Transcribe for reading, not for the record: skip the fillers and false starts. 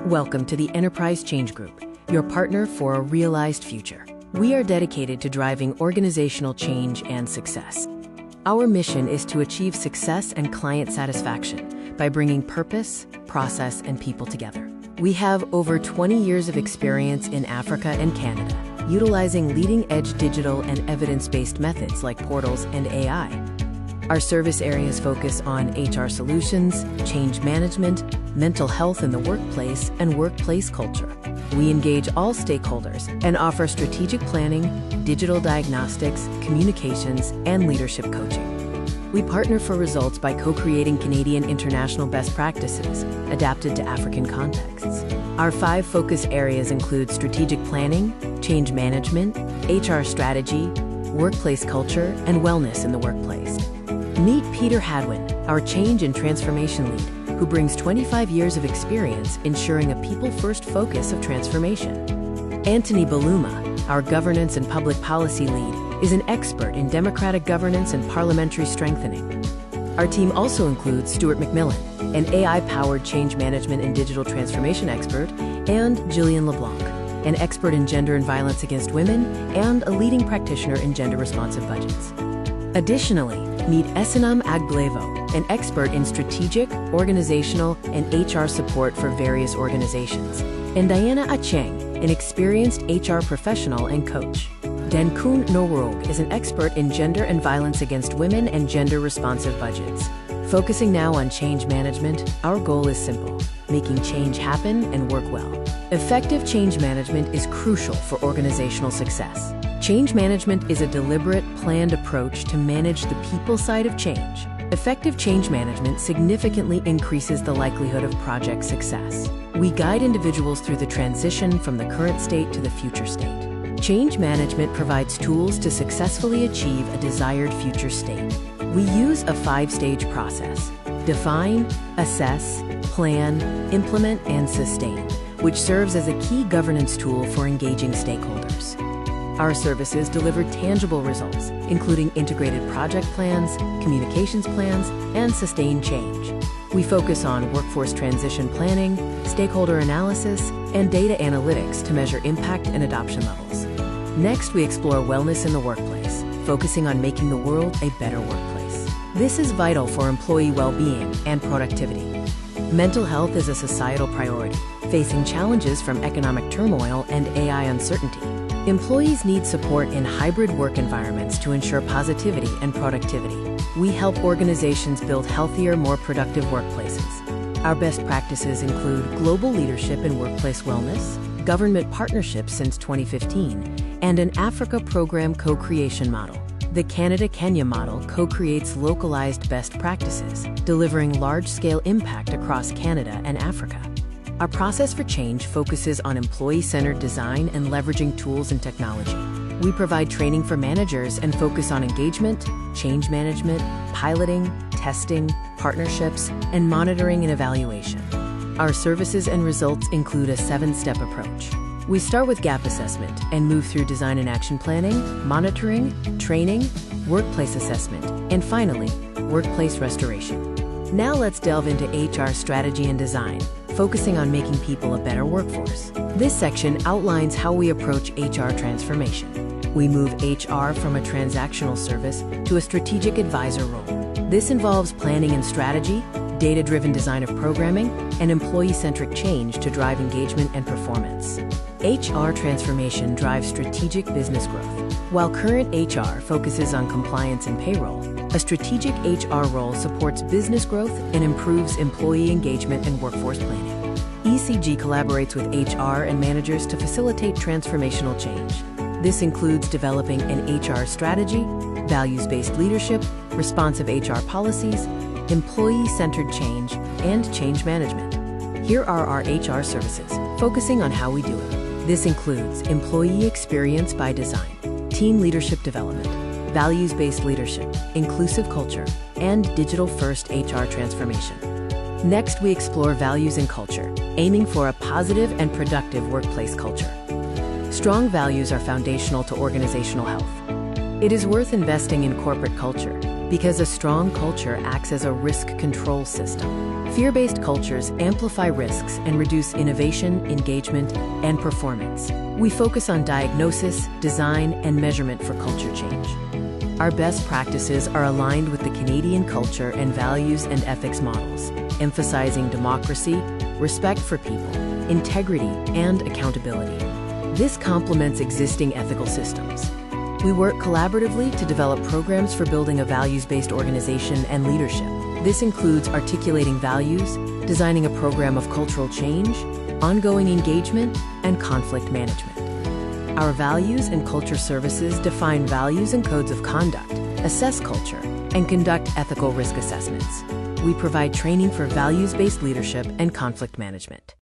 Welcome to the Enterprise Change Group, your partner for a realized future. We are dedicated to driving organizational change and success. Our mission is to achieve success and client satisfaction by bringing purpose, process, and people together. We have over 20 years of experience in Africa and Canada, utilizing leading-edge digital and evidence-based methods like portals and AI. Our service areas focus on HR solutions, change management, mental health in the workplace, and workplace culture. We engage all stakeholders and offer strategic planning, digital diagnostics, communications, and leadership coaching. We partner for results by co-creating Canadian international best practices adapted to African contexts. Our 5 focus areas include strategic planning, change management, HR strategy, workplace culture, and wellness in the workplace. Meet Peter Hadwin, our change and transformation lead, who brings 25 years of experience ensuring a people-first focus of transformation. Anthony Baluma, our governance and public policy lead, is an expert in democratic governance and parliamentary strengthening. Our team also includes Stuart McMillan, an AI-powered change management and digital transformation expert, and Gillian LeBlanc, an expert in gender and violence against women and a leading practitioner in gender-responsive budgets. Additionally, meet Esenam Agblevo, an expert in strategic, organizational, and HR support for various organizations, and Diana Acheng, an experienced HR professional and coach. Dankun Norog is an expert in gender and violence against women and gender-responsive budgets. Focusing now on change management, our goal is simple: making change happen and work well. Effective change management is crucial for organizational success. Change management is a deliberate, planned approach to manage the people side of change. Effective change management significantly increases the likelihood of project success. We guide individuals through the transition from the current state to the future state. Change management provides tools to successfully achieve a desired future state. We use a 5-stage process: define, assess, plan, implement, and sustain, which serves as a key governance tool for engaging stakeholders. Our services deliver tangible results, including integrated project plans, communications plans, and sustained change. We focus on workforce transition planning, stakeholder analysis, and data analytics to measure impact and adoption levels. Next, we explore wellness in the workplace, focusing on making the world a better workplace. This is vital for employee well-being and productivity. Mental health is a societal priority, facing challenges from economic turmoil and AI uncertainty. Employees need support in hybrid work environments to ensure positivity and productivity. We help organizations build healthier, more productive workplaces. Our best practices include global leadership in workplace wellness, government partnerships since 2015, and an Africa program co-creation model. The Canada-Kenya model co-creates localized best practices, delivering large-scale impact across Canada and Africa. Our process for change focuses on employee-centered design and leveraging tools and technology. We provide training for managers and focus on engagement, change management, piloting, testing, partnerships, and monitoring and evaluation. Our services and results include a 7-step approach. We start with gap assessment and move through design and action planning, monitoring, training, workplace assessment, and finally, workplace restoration. Now let's delve into HR strategy and design, focusing on making people a better workforce. This section outlines how we approach HR transformation. We move HR from a transactional service to a strategic advisor role. This involves planning and strategy, data-driven design of programming, and employee-centric change to drive engagement and performance. HR transformation drives strategic business growth. While current HR focuses on compliance and payroll, a strategic HR role supports business growth and improves employee engagement and workforce planning. ECG collaborates with HR and managers to facilitate transformational change. This includes developing an HR strategy, values-based leadership, responsive HR policies, employee-centered change, and change management. Here are our HR services, focusing on how we do it. This includes employee experience by design, team leadership development, values-based leadership, inclusive culture, and digital-first HR transformation. Next, we explore values and culture, aiming for a positive and productive workplace culture. Strong values are foundational to organizational health. It is worth investing in corporate culture, Because a strong culture acts as a risk control system. Fear-based cultures amplify risks and reduce innovation, engagement, and performance. We focus on diagnosis, design, and measurement for culture change. Our best practices are aligned with the Canadian culture and values and ethics models, emphasizing democracy, respect for people, integrity, and accountability. This complements existing ethical systems. We work collaboratively to develop programs for building a values-based organization and leadership. This includes articulating values, designing a program of cultural change, ongoing engagement, and conflict management. Our values and culture services define values and codes of conduct, assess culture, and conduct ethical risk assessments. We provide training for values-based leadership and conflict management.